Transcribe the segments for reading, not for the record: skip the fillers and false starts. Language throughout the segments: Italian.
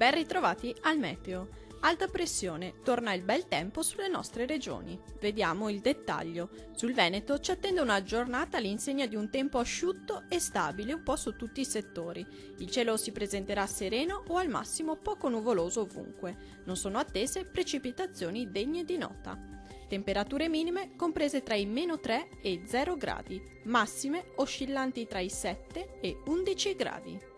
Ben ritrovati al meteo. Alta pressione, torna il bel tempo sulle nostre regioni. Vediamo il dettaglio. Sul Veneto ci attende una giornata all'insegna di un tempo asciutto e stabile un po' su tutti i settori. Il cielo si presenterà sereno o al massimo poco nuvoloso ovunque. Non sono attese precipitazioni degne di nota. Temperature minime comprese tra i -3 e 0 gradi, massime oscillanti tra i 7 e 11 gradi.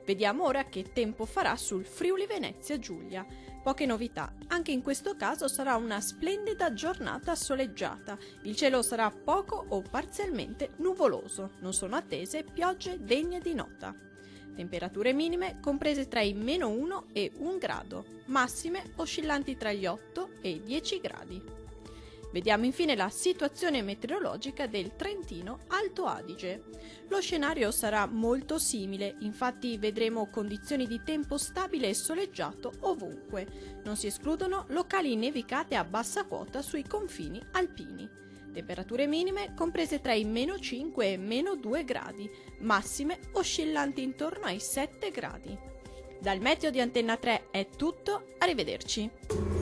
Vediamo ora che tempo farà sul Friuli Venezia Giulia. Poche novità, anche in questo caso sarà una splendida giornata soleggiata. Il cielo sarà poco o parzialmente nuvoloso, non sono attese piogge degne di nota. Temperature minime comprese tra i -1 e 1 grado, massime oscillanti tra gli 8 e i 10 gradi. Vediamo infine la situazione meteorologica del Trentino Alto Adige. Lo scenario sarà molto simile, infatti vedremo condizioni di tempo stabile e soleggiato ovunque. Non si escludono locali nevicate a bassa quota sui confini alpini. Temperature minime comprese tra i -5 e -2 gradi, massime oscillanti intorno ai 7 gradi. Dal meteo di Antenna 3 è tutto, arrivederci.